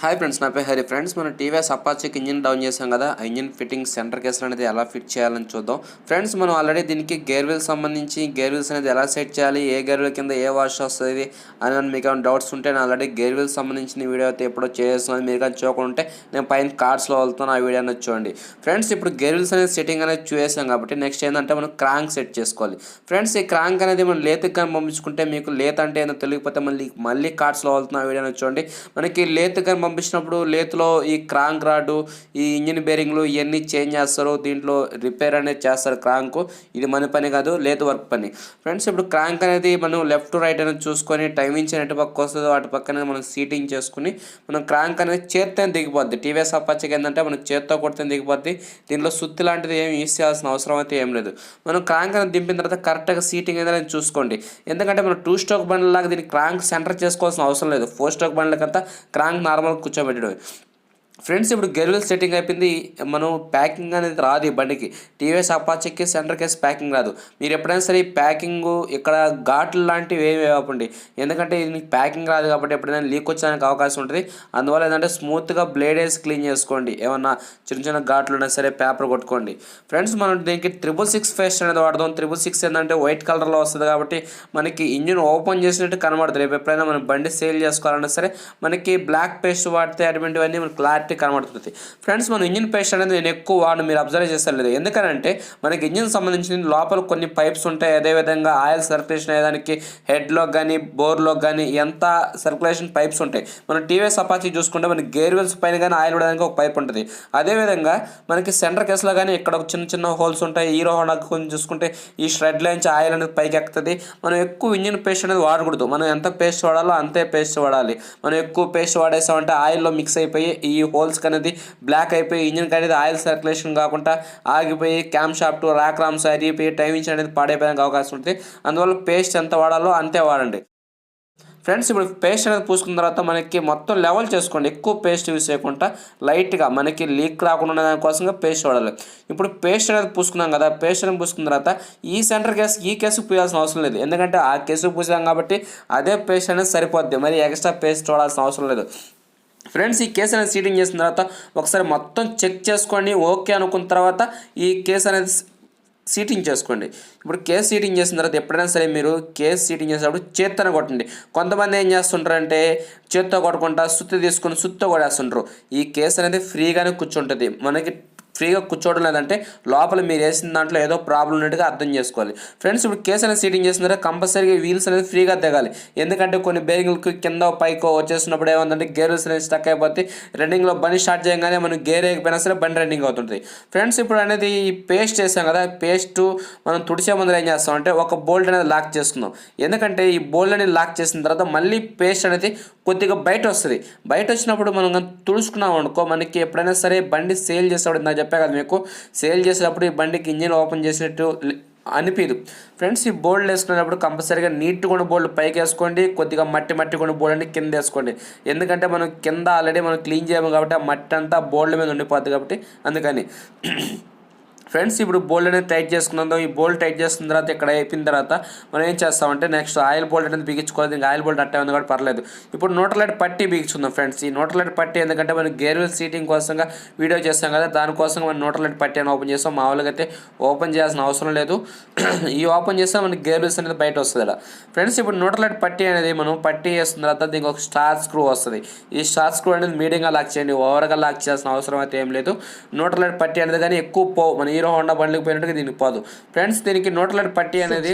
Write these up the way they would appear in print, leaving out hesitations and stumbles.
Hi friends, నా పేరు Hari. Friends, మనం టీవీఎస్ అపాచీకి ఇంజిన్ డౌన్ చేసాం కదా. ఆ ఇంజిన్ ఫిట్టింగ్ సెంటర్ కేసులు అనేది ఎలా ఫిట్ చేయాలని చూద్దాం. ఫ్రెండ్స్, మనం ఆల్రెడీ దీనికి గేర్ వీల్ సంబంధించి గేర్ వీల్స్ అనేది ఎలా సెట్ చేయాలి, ఏ గేర్ వీల్ కింద ఏ వాష్ వస్తుంది అని మీకు ఏమైనా డౌట్స్ ఉంటే నేను ఆల్రెడీ గేర్ వీల్ సంబంధించిన వీడియో అయితే ఎప్పుడో చేస్తున్నాను. మీరు కానీ చూడకుంటే నేను పైన కార్డ్స్లో వెళ్తాను, ఆ వీడియో అనేది చూడండి. ఫ్రెండ్స్, ఇప్పుడు గేర్ వీల్స్ అనేది సెట్టింగ్ అనేది చూసాం కాబట్టి నెక్స్ట్ ఏంటంటే మనం క్రాంక్ సెట్ చేసుకోవాలి. ఫ్రెండ్స్, ఈ క్రాంక్ అనేది మనం లేతకి కానీ పంపించుకుంటే మీకు లేత అంటే ఏదో తెలియకపోతే మళ్ళీ కార్డ్స్లో వెళ్తున్న ఆ వీడియో అనేది చూడండి. మనకి లేతకి కానీ పంపించినప్పుడు లేత్లో ఈ క్రాంక్ రాడు, ఈ ఇంజిన్ బేరింగ్లు ఇవన్నీ చేంజ్ చేస్తారు. దీంట్లో రిపేర్ అనేది చేస్తారు క్రాంక్. ఇది మన పని కాదు, లేత్ వర్క్ పని. ఫ్రెండ్స్, ఇప్పుడు క్రాంక్ అనేది మనం లెఫ్ట్ రైట్ అనేది చూసుకొని టైమింగ్ ఎటు పక్క వస్తుందో అటు పక్కనే మనం సీటింగ్ చేసుకుని మనం క్రాంక్ అనేది చేత్తో దిగిపోద్ది. టీవీఎస్ అపాచీకి ఏంటంటే మనకు చేత్తో కొడితే దిగిపోద్ది. దీంట్లో సుత్తి లాంటిది ఏమి యూస్ చేయాల్సిన అవసరం అయితే ఏం లేదు. మనం క్రాంక్ అనేది దింపిన తర్వాత కరెక్ట్గా సీటింగ్ అనేది చూసుకోండి. ఎందుకంటే మనం 2 స్ట్రోక్ బండ్లాగా దీన్ని క్రాంక్ సెంటర్ చేసుకోవాల్సిన అవసరం లేదు. 4 స్ట్రోక్ బండ్లకంతా క్రాంక్ నార్మల్గా కూర్చోబెట్టడం. ఫ్రెండ్స్, ఇప్పుడు గేర్ వీల్ సెట్టింగ్ అయిపోయింది. మనం ప్యాకింగ్ అనేది రాదు ఈ బండికి. టీవీఎస్ అపాచీకి సెంటర్ కేసు ప్యాకింగ్ రాదు. మీరు ఎప్పుడైనా సరే ఈ ప్యాకింగ్ ఇక్కడ ఘాట్లు లాంటివి ఏమి వేయకండి. ఎందుకంటే ఇది మీకు ప్యాకింగ్ రాదు కాబట్టి ఎప్పుడైనా లీక్ వచ్చడానికి అవకాశం ఉంటుంది. అందువల్ల ఏంటంటే స్మూత్గా బ్లేడ్ వేసి క్లీన్ చేసుకోండి. ఏమన్నా చిన్న ఘాట్లు ఉన్నా సరే పేపర్ కొట్టుకోండి. ఫ్రెండ్స్, మనం దీనికి 666 పేస్ట్ అనేది వాడదాం. 666 ఏంటంటే వైట్ కలర్లో వస్తుంది కాబట్టి మనకి ఇంజిన్ ఓపెన్ చేసినట్టు కనబడుతుంది. రేపు ఎప్పుడైనా మనం బండి సేల్ చేసుకోవాలన్నా సరే మనకి బ్లాక్ పేస్ట్ వాడితే అటువంటివన్నీ మనకి క్లారిటీ కనబడుతుంది. ఫ్రెండ్స్, మనం ఇంజిన్ పేస్ట్ అనేది నేను ఎక్కువ వాడిని మీరు అబ్జర్వ్ చేస్తారు లేదు. ఎందుకంటే మనకి ఇంజిన్ సంబంధించిన లోపల కొన్ని పైప్స్ ఉంటాయి. అదేవిధంగా ఆయిల్ సర్క్యులేషన్ అయ్యేదానికి హెడ్లో కానీ బోర్లో కానీ ఎంత సర్క్యులేషన్ పైప్స్ ఉంటాయి. మనం టీవీఎస్ అపాచీ చూసుకుంటే మనకి గేర్ వీల్స్ పైన కానీ ఆయిల్ పడడానికి ఒక పైప్ ఉంటుంది. అదేవిధంగా మనకి సెంటర్ కేసులో కానీ ఇక్కడ చిన్న హోల్స్ ఉంటాయి. హీరో హోండా కొంచెం చూసుకుంటే ఈ ష్రెడ్ లైన్స్ ఆయిల్ అనేది పైకి ఎక్కుతుంది. మనం ఎక్కువ ఇంజిన్ పేస్ట్ అనేది వాడకూడదు. మనం ఎంత పేస్ట్ వాడాలో అంతే పేస్ట్ వాడాలి. మనం ఎక్కువ పేస్ట్ వాడేసామంటే ఆయిల్లో మిక్స్ అయిపోయి ఈ హోల్స్ అనేది బ్లాక్ అయిపోయి ఇంజిన్ అనేది ఆయిల్ సర్క్యులేషన్ కాకుండా ఆగిపోయి క్యామ్ షాఫ్ట్ ర్యాక్ రామ్స్ అరిగిపోయి టైమింగ్ అనేది పాడైపోయడానికి అవకాశం ఉంటుంది. అందువల్ల పేస్ట్ ఎంత వాడాలో అంతే వాడండి. ఫ్రెండ్స్, ఇప్పుడు పేస్ట్ అనేది పూసుకున్న తర్వాత మనకి మొత్తం లెవెల్ చేసుకోండి. ఎక్కువ పేస్ట్ యూస్ చేయకుండా లైట్గా మనకి లీక్ రాకుండా ఉండే దానికోసంగా పేస్ట్ వాడాలి. ఇప్పుడు పేస్ట్ అనేది పూసుకున్నాం కదా. పేస్ట్ అనేది పూసుకున్న తర్వాత ఈ సెంటర్ కేసు ఈ కేసు పూయాల్సిన అవసరం లేదు. ఎందుకంటే ఆ కేసు పూసాం కాబట్టి అదే పేస్ట్ అనేది సరిపోద్ది. మరి ఎక్స్ట్రా పేస్ట్ వాడాల్సిన అవసరం లేదు. ఫ్రెండ్స్, ఈ కేసు అనేది సీటింగ్ చేసిన తర్వాత ఒకసారి మొత్తం చెక్ చేసుకోండి. ఓకే అనుకున్న తర్వాత ఈ కేసు అనేది సీటింగ్ చేసుకోండి. ఇప్పుడు కేస్ సీటింగ్ చేసిన తర్వాత ఎప్పుడైనా సరే మీరు కేస్ సీటింగ్ చేసేటప్పుడు చేత్తోనే కొట్టండి. కొంతమంది ఏం చేస్తుంటారంటే చేత్తో కొట్టకుండా సుత్తి తీసుకుని సుత్తో కొట్టేస్తుంటారు. ఈ కేసు అనేది ఫ్రీగానే కూర్చుంటుంది. మనకి ఫ్రీగా కూర్చోవడం లేదంటే లోపల మీరు వేసిన దాంట్లో ఏదో ప్రాబ్లం ఉన్నట్టుగా అర్థం చేసుకోవాలి. ఫ్రెండ్స్, ఇప్పుడు కేసు అనేది సీటింగ్ చేసిన తర్వాత కంపల్సరీగా వీల్స్ అనేది ఫ్రీగా దిగాలి. ఎందుకంటే కొన్ని బేరింగ్లకు కింద పైకో వచ్చేసినప్పుడు ఏమంటే గేర్ వీల్స్ అనేది స్టక్ అయిపోతే రన్నింగ్లో బండి స్టార్ట్ చేయగానే మనం గేర్ వేయకపోయినా సరే బండి రన్నింగ్ అవుతుంది. ఫ్రెండ్స్, ఇప్పుడు అనేది ఈ పేస్ట్ చేసాం కదా. పేస్ట్ మనం తుడిచే ముందు ఏం చేస్తామంటే ఒక బోల్ట్ అనేది లాక్ చేసుకుందాం. ఎందుకంటే ఈ బోల్ట్ అనేది లాక్ చేసిన తర్వాత మళ్ళీ పేస్ట్ అనేది కొద్దిగా బయట వస్తుంది. బయట వచ్చినప్పుడు మనం తుడుచుకున్నాం అనుకో మనకి ఎప్పుడైనా సరే బండి సేల్ చేసేటప్పుడు నాకు చెప్పే కదా మీకు సేల్ చేసేటప్పుడు ఈ బండికి ఇంజిన్ ఓపెన్ చేసినట్టు అనిపించదు. ఫ్రెండ్స్, ఈ బోల్డ్ వేసుకునేటప్పుడు కంపల్సరీగా నీట్గా ఉన్న బోల్డ్ పైకి వేసుకోండి. కొద్దిగా మట్టి కొన్ని బోల్డ్ అని కింద వేసుకోండి. ఎందుకంటే మనం కింద ఆల్రెడీ మనం క్లీన్ చేయము కాబట్టి ఆ మట్టి అంతా బోల్డ్ మీద ఉండిపోద్ది కాబట్టి అందుకని. ఫ్రెండ్స్, ఇప్పుడు బోల్డ్ అనేది టైట్ చేసుకున్నాం. ఈ బోల్డ్ టైట్ చేసుకున్న తర్వాత ఇక్కడ అయిపోయిన తర్వాత మనం ఏం చేస్తామంటే నెక్స్ట్ ఆయిల్ బోల్ట్ అనేది బిగించుకోవాలి. ఇంకా ఆయిల్ బోల్ట్ అట్టే ఉంది కాబట్టి పర్లేదు. ఇప్పుడు న్యూట్రల్ లైట్ పట్టి బిగించుకుందాం. ఫ్రెండ్స్, ఈ న్యూట్రల్ లైట్ పట్టి ఎందుకంటే మనం గేర్ వీల్ సీటింగ్ కోసంగా వీడియో చేస్తాం కదా, దానికోసం మనం న్యూట్రల్ లైట్ పట్టి అని ఓపెన్ చేస్తాం. మామూలుగా అయితే ఓపెన్ చేయాల్సిన అవసరం లేదు. ఈ ఓపెన్ చేస్తే మనకి గేర్ వీల్స్ అనేది బయట వస్తుంది అలా. ఫ్రెండ్స్, ఇప్పుడు న్యూట్రల్ లైట్ పట్టి అనేది మనం పట్టి వేస్తున్న తర్వాత దీనికి ఒక స్టార్ స్క్రూ వస్తుంది. ఈ స్టార్ స్క్రూ అనేది మీడియంగా లాక్ చేయండి. ఓవర్గా లాక్ చేయాల్సిన అవసరం అయితే ఏం లేదు. న్యూట్రల్ లైట్ పట్టి అనేది కానీ ఎక్కువ మన హీరో హోండా బండ్లకు పోయినట్టుగా దీనికి పోదు. ఫ్రెండ్స్, దీనికి న్యూట్రల్ లైట్ పట్టి అనేది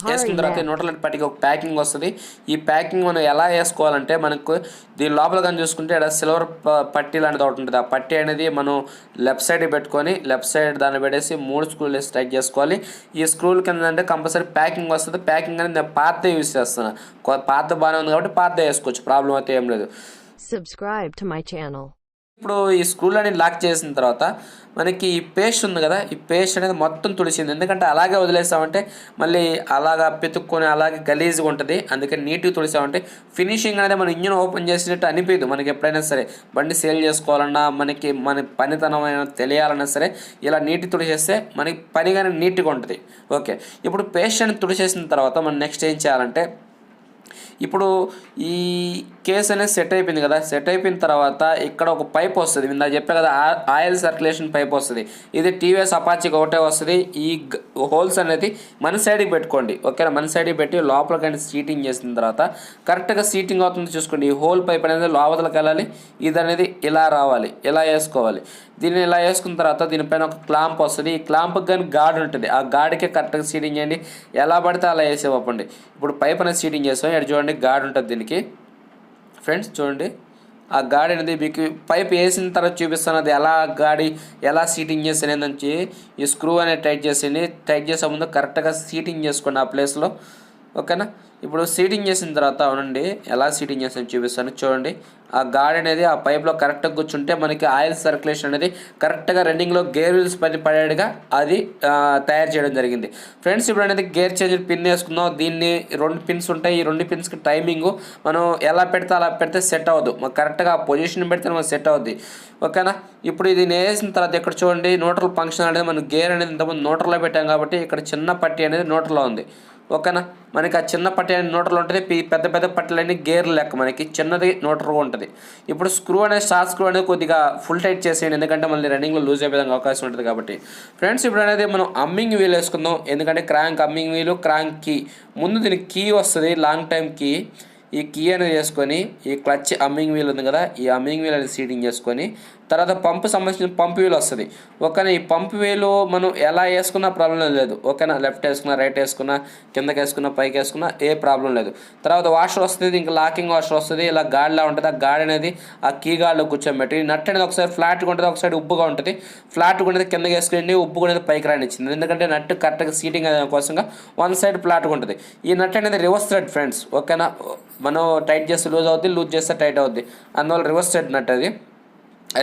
వేసుకున్న తర్వాత న్యూట్రల్ లైట్ పట్టికి ఒక ప్యాకింగ్ వస్తుంది. ఈ ప్యాకింగ్ మనం ఎలా వేసుకోవాలంటే మనకు దీని లోపల కానీ చూసుకుంటే ఇక్కడ సిల్వర్ పట్టి లాంటిది ఒకటి ఉంటుంది. ఆ పట్టి అనేది మనం లెఫ్ట్ సైడ్ పెట్టుకొని లెఫ్ట్ సైడ్ దాన్ని పెట్టేసి 3 స్క్రూలు వేసి టైట్ చేసుకోవాలి. ఈ స్క్రూలు కింద అంటే కంపల్సరీ ప్యాకింగ్ వస్తుంది. ప్యాకింగ్ అనేది నేను పాతదే యూజ్ చేస్తాను. పాత బాగానే ఉంది కాబట్టి పాతదే వేసుకోవచ్చు. ప్రాబ్లం అయితే ఏం లేదు. Subscribe to my channel. ఇప్పుడు ఈ స్క్రూలని లాక్ చేసిన తర్వాత మనకి ఈ పేస్ట్ ఉంది కదా, ఈ పేస్ట్ అనేది మొత్తం తుడిచింది. ఎందుకంటే అలాగే వదిలేసామంటే మళ్ళీ అలాగా పెతుక్కొని అలాగే గలీజ్గా ఉంటుంది. అందుకని నీట్గా తుడిసామంటే ఫినిషింగ్ అనేది మనం ఇంజిన్ ఓపెన్ చేసినట్టు అనిపించదు. మనకి ఎప్పుడైనా సరే బండి సేల్ చేసుకోవాలన్నా మనకి మన పనితనం తెలియాలన్నా సరే ఇలా నీట్గా తుడిచేస్తే మనకి పని కానీ నీట్గా ఉంటుంది. ఓకే, ఇప్పుడు పేస్ట్ అనేది తుడిచేసిన తర్వాత మనం నెక్స్ట్ ఏం చేయాలంటే ఇప్పుడు ఈ కేస్ అనేది సెట్ అయిపోయింది కదా. సెట్ అయిపోయిన తర్వాత ఇక్కడ ఒక పైప్ వస్తుంది, ఇందాక చెప్పే కదా ఆయిల్ సర్క్యులేషన్ పైప్ వస్తుంది. ఇది టీవీఎస్ అపాచీకి ఒకటే వస్తుంది. ఈ హోల్స్ అనేది మన సైడ్కి పెట్టుకోండి, ఓకేనా. మన సైడ్కి పెట్టి లోపలికి సీటింగ్ చేసిన తర్వాత కరెక్ట్గా సీటింగ్ అవుతుంది చూసుకోండి. ఈ హోల్ పైప్ అనేది లోపలికి వెళ్ళాలి, ఇది అనేది ఇలా రావాలి, ఇలా వేసుకోవాలి. దీన్ని ఇలా వేసుకున్న తర్వాత దీనిపైన ఒక క్లాంప్ వస్తుంది. ఈ క్లాంప్కి కానీ గాడ్ ఉంటుంది, ఆ గాడికే కరెక్ట్గా సీటింగ్ చేయండి. ఎలా పడితే అలా వేసేవ్వండి. ఇప్పుడు పైప్ అనేది సీటింగ్ చేస్తాం, ఇక్కడ చూడండి గాడ్ ఉంటుంది దీనికి. ఫ్రెండ్స్ చూడండి, ఆ గాడి అనేది మీకు పైప్ వేసిన తర్వాత చూపిస్తాను, అది ఎలా సీటింగ్ చేస్తాను ఏంటంటే ఈ స్క్రూ అనేది టైట్ చేసేయండి. టైట్ చేసే ముందు కరెక్ట్గా సీటింగ్ చేసుకోండి ఆ ప్లేస్లో, ఓకేనా. ఇప్పుడు సీటింగ్ చేసిన తర్వాత అవునండి ఎలా సీటింగ్ చేస్తాను చూపిస్తాను చూడండి. ఆ గాడి అనేది ఆ పైప్లో కరెక్ట్గా కూర్చుంటే మనకి ఆయిల్ సర్క్యులేషన్ అనేది కరెక్ట్గా రన్నింగ్లో గేర్ వీల్స్ పడేట్టుగా అది తయారు చేయడం జరిగింది. ఫ్రెండ్స్ ఇప్పుడు అనేది గేర్ చేంజర్ పిన్ వేసుకుందాం. దీన్ని 2 పిన్స్ ఉంటాయి. ఈ 2 పిన్స్కి టైమింగ్ మనం ఎలా పెడితే అలా పెడితే సెట్ అవ్వదు, మాకు కరెక్ట్గా పొజిషన్ పెడితే మనకు సెట్ అవుద్ది, ఓకేనా. ఇప్పుడు ఇది వేసిన తర్వాత ఇక్కడ చూడండి న్యూట్రల్ ఫంక్షన్ అనేది మనం గేర్ అనేది ఇంతకుముందు న్యూట్రల్లో పెట్టాం కాబట్టి ఇక్కడ చిన్న పట్టీ అనేది న్యూట్రల్లో ఉంది, ఓకేనా. మనకి ఆ చిన్న పట్టీ అనేది న్యూట్రల్ ఉంటుంది, పెద్ద పెద్ద పట్టీలన్నీ గేర్లు లెక్క మనకి చిన్నది న్యూట్రల్గా ఉంటుంది. ఇప్పుడు స్క్రూ అనేది స్టార్ స్క్రూ అనేది కొద్దిగా ఫుల్ టైట్ చేసేయండి, ఎందుకంటే మళ్ళీ రన్నింగ్లో లూజ్ అయిపోయే అవకాశం ఉంటుంది కాబట్టి. ఫ్రెండ్స్ ఇప్పుడు అనేది మనం అమ్మింగ్ వీల్ వేసుకుందాం, ఎందుకంటే క్రాంక్ అమ్మింగ్ వీలు క్రాంక్ కీ ముందు దీనికి కీ వస్తుంది, లాంగ్ టైం కీ. ఈ కీ అనేది వేసుకొని ఈ క్లచ్ అమ్మింగ్ వీల్ ఉంది కదా, ఈ అమ్మింగ్ వీల్ అనేది సీటింగ్ చేసుకొని తర్వాత పంపు సంబంధించిన పంపు వీల్ వస్తుంది, ఓకేనా. ఈ పంపు వీలు మనం ఎలా వేసుకున్నా ప్రాబ్లం లేదు, ఓకేనా. లెఫ్ట్ వేసుకున్నా, రైట్ వేసుకున్నా, కిందకి వేసుకున్నా, పైకి వేసుకున్నా ఏ ప్రాబ్లం లేదు. తర్వాత వాషర్ వస్తుంది, ఇంకా లాకింగ్ వాషర్ వస్తుంది, ఇలా గాడిలా ఉంటుంది. ఆ గాడి అనేది ఆ కీ గాడిలో కూర్చోబెట్టి నట్ అనేది ఒకసారి ఫ్లాట్గా ఉంటుంది, ఒకసారి ఉబ్బుగా ఉంటుంది. ఫ్లాట్గా ఉండేది కిందకి వేసుకుని ఉబ్బుగా అనేది పైకి రానిచ్చింది, ఎందుకంటే నట్ కరెక్ట్గా సీటింగ్ అనే కోసంగా వన్ సైడ్ ఫ్లాట్గా ఉంటుంది. ఈ నట్ అనేది రివర్స్ థ్రెడ్ ఫ్రెండ్స్, ఓకేనా. మనం టైట్ చేస్తే లూజ్ అవుద్ది, లూజ్ చేస్తే టైట్ అవుద్ది, అందువల్ల రివర్స్ థ్రెడ్ నట్ అది.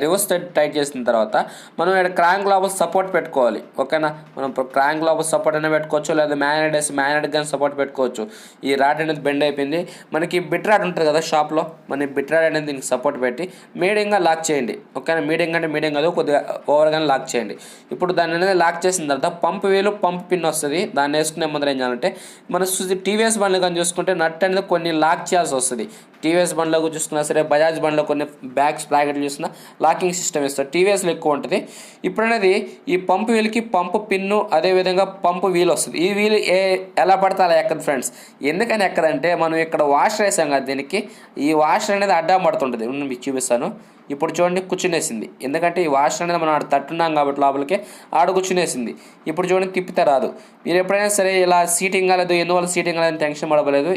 రివర్స్ టైట్ చేసిన తర్వాత మనం ఇక్కడ క్రాంక్ లోపల సపోర్ట్ పెట్టుకోవాలి, ఓకేనా. మనం క్రాంక్ లోపల సపోర్ట్ అయినా పెట్టుకోవచ్చు, లేదా మ్యాగ్నెట్ కానీ సపోర్ట్ పెట్టుకోవచ్చు. ఈ రాడ్ అనేది బెండ్ అయిపోయింది, మనకి బిట్ రాడ్ ఉంటుంది కదా షాప్లో, మన బిట్ రాడ్ అనేది దీనికి సపోర్ట్ పెట్టి మీడియంగా లాక్ చేయండి, ఓకేనా. మీడియం అంటే మీడియం కాదు, కొద్దిగా ఓవర్గానే లాక్ చేయండి. ఇప్పుడు దాన్ని అనేది లాక్ చేసిన తర్వాత పంపు వేలు పంపు పిన్ వస్తుంది, దాన్ని వేసుకునే ముందర ఏం చేయాలంటే మన టీవీఎస్ బండ్లు కానీ చూసుకుంటే నట్ అనేది కొన్ని లాక్ చేయాల్సి వస్తుంది. టీవీఎస్ బండ్లో చూసుకున్నా సరే, బజాజ్ బండ్లో కొన్ని బ్యాగ్స్ ప్లాకెట్లు చూసినా లాకింగ్ సిస్టమ్ ఇస్తారు, టీవీఎస్లో ఎక్కువ ఉంటుంది. ఇప్పుడు అనేది ఈ పంపు వీల్కి పంపు పిన్ను, అదేవిధంగా పంపు వీల్ వస్తుంది. ఈ వీల్ ఎలా పడితే అలా ఎక్కదు ఫ్రెండ్స్. ఎందుకని ఎక్కదంటే మనం ఇక్కడ వాషర్ వేసాం కదా, దీనికి ఈ వాషర్ అనేది అడ్డం పడుతుంటుంది, మీకు చూపిస్తాను. ఇప్పుడు చూడండి కూర్చునేసింది, ఎందుకంటే ఈ వాషర్ అనేది మనం ఆడ తట్టున్నాం కాబట్టి లోపలికి ఆడ కూర్చునేసింది. ఇప్పుడు చూడండి తిప్పితే రాదు. మీరు ఎప్పుడైనా సరే ఇలా సీటింగ్ కాలేదు, ఎందువల్ల సీటింగ్ కాలేదని టెన్షన్ పడలేదు.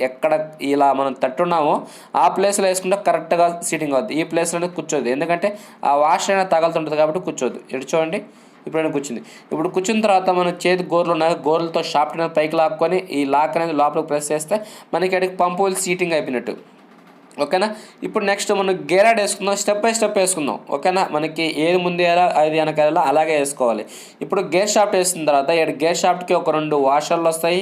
ఎక్కడ ఇలా మనం తట్టున్నామో ఆ ప్లేస్లో వేసుకుంటే కరెక్ట్గా సీటింగ్ అవుతుంది. ఈ ప్లేస్లో కూర్చోదు, ఎందుకంటే ఆ వాషర్ అనేది తగులుతుంటుంది కాబట్టి కూర్చోదు. ఇటు చూడండి ఇప్పుడైనా కూర్చుంది. ఇప్పుడు కూర్చున్న తర్వాత మన చేతి గోర్లు ఉన్నాయి, గోర్లతో షాఫ్ట్ అనేది పైకి లాక్కొని ఈ లాక్ అనేది లోపలికి ప్రెస్ చేస్తే మనకి అక్కడికి పంపు సీటింగ్ అయిపోయినట్టు, ఓకేనా. ఇప్పుడు నెక్స్ట్ మనం గేరాడ్ వేసుకుందాం, స్టెప్ బై స్టెప్ వేసుకుందాం, ఓకేనా. మనకి ఏది ముందు వేయాలా అది వెనకాల అలాగే వేసుకోవాలి. ఇప్పుడు గేర్ షాఫ్ట్ వేసిన తర్వాత ఇక్కడ గేర్ షాఫ్ట్కి ఒక 2 వాషర్లు వస్తాయి,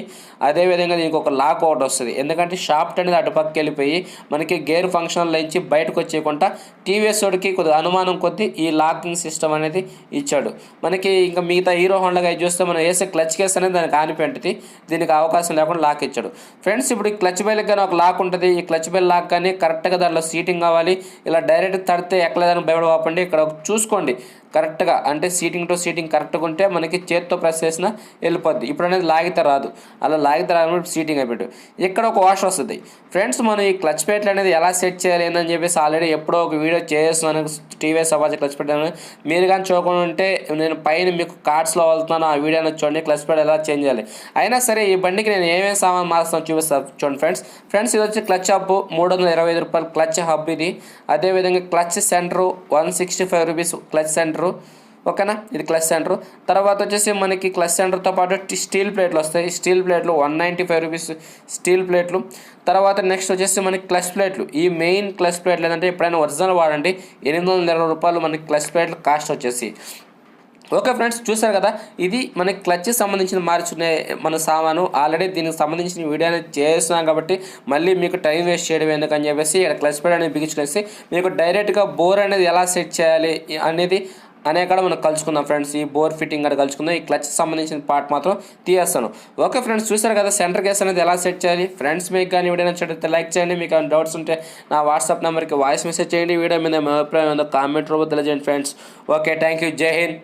అదేవిధంగా దీనికి ఒక లాక్ ఒకటి వస్తుంది, ఎందుకంటే షాఫ్ట్ అనేది అటు పక్కకి వెళ్ళిపోయి మనకి గేర్ ఫంక్షన్లో ఇచ్చి బయటకు వచ్చేయకుండా టీవీఎస్ వాడికి కొద్దిగా అనుమానం కొద్దీ ఈ లాకింగ్ సిస్టమ్ అనేది ఇచ్చాడు మనకి. ఇంకా మిగతా హీరో హోండా చూస్తే మనం వేసే క్లచ్ కేస్ అనేది దానికి ఆనిపెంటిది, దీనికి అవకాశం లేకుండా లాక్ ఇచ్చాడు. ఫ్రెండ్స్ ఇప్పుడు ఈ క్లచ్ బెల్కి కానీ ఒక లాక్ ఉంటుంది, ఈ క్లచ్ బెల్ లాక్ కానీ కరెక్ట్గా దాంట్లో సీటింగ్ కావాలి. ఇలా డైరెక్ట్ తడితే ఎక్కలేదని భయపడకండి, ఇక్కడ చూసుకోండి కరెక్ట్గా, అంటే సీటింగ్ టు సీటింగ్ కరెక్ట్గా ఉంటే మనకి చేతితో ప్రెస్ చేసినా వెళ్ళిపోద్ది. ఇప్పుడు అనేది లాగితే రాదు, అలా లాగితే రాదు సీటింగ్ అయిపోయి ఇక్కడ ఒక వాష్ వస్తుంది. ఫ్రెండ్స్ మనం ఈ క్లచ్ ప్లేట్లు అనేది ఎలా సెట్ చేయాలి ఏందని చెప్పేసి ఆల్రెడీ ఎప్పుడో ఒక వీడియో చేస్తున్నాను, టీవీఎస్ అపాచీ క్లచ్ ప్లేట్ అని. మీరు కానీ చూడకుండా ఉంటే నేను పైన మీకు కార్డ్స్లో వెళ్తున్నాను, ఆ వీడియోని చూడండి క్లచ్ ప్లేట్ ఎలా చేంజ్ చేయాలి. అయినా సరే ఈ బండికి నేను ఏమేమి సామాన్ మారుస్తాను చూపిస్తాను చూడండి ఫ్రెండ్స్. ఇది వచ్చి క్లచ్ హబ్ 325 రూపాయలు క్లచ్ హబ్ ఇది. అదేవిధంగా clutch centre 165 rupees clutch centre, ఓకేనా. ఇది క్లచ్ సెంటర్. తర్వాత వచ్చేసి మనకి క్లచ్ సెంటర్తో పాటు స్టీల్ ప్లేట్లు వస్తాయి, స్టీల్ ప్లేట్లు 195 రూపీస్ స్టీల్ ప్లేట్లు. తర్వాత నెక్స్ట్ వచ్చేసి మనకి క్లచ్ ప్లేట్లు, ఈ మెయిన్ క్లచ్ ప్లేట్లు ఏంటంటే ఎప్పుడైనా ఒరిజినల్ వాడండి, 820 రూపాయలు మనకి క్లచ్ ప్లేట్లు కాస్ట్ వచ్చేసి. ఓకే ఫ్రెండ్స్ చూసారు కదా, ఇది మనకి క్లచ్కి సంబంధించిన మార్చుకునే మన సామాను. ఆల్రెడీ దీనికి సంబంధించిన వీడియో అనేది చేస్తున్నాం కాబట్టి మళ్ళీ మీకు టైం వేస్ట్ చేయడం ఎందుకని చెప్పేసి ఇక్కడ క్లచ్ ప్లేట్ అనేది బిగించుకొనేసి మీకు డైరెక్ట్గా బోర్ అనేది ఎలా సెట్ చేయాలి అనేది అనే కాడ మనం కలుసుకుందాం ఫ్రెండ్స్. ఈ బోర్ ఫిట్టింగ్ కూడా కలుసుకుందాం. ఈ క్లచ్ సంబంధించిన పార్ట్ మాత్రం తీయేస్తాను. ఓకే ఫ్రెండ్స్, చూసారు కదా సెంటర్ కేస్ అనేది ఎలా సెట్ చేయాలి. ఫ్రెండ్స్ మీకు కానీ వీడియో నచ్చినట్లయితే లైక్ చేయండి. మీకు ఏమైనా డౌట్స్ ఉంటే నా వాట్సాప్ నెంబర్కి వాయిస్ మెసేజ్ చేయండి. వీడియో మీద మీ అభిప్రాయం కామెంట్ రూపంలో తెలియజేయండి ఫ్రెండ్స్. Okay, thank you. జై హింద్.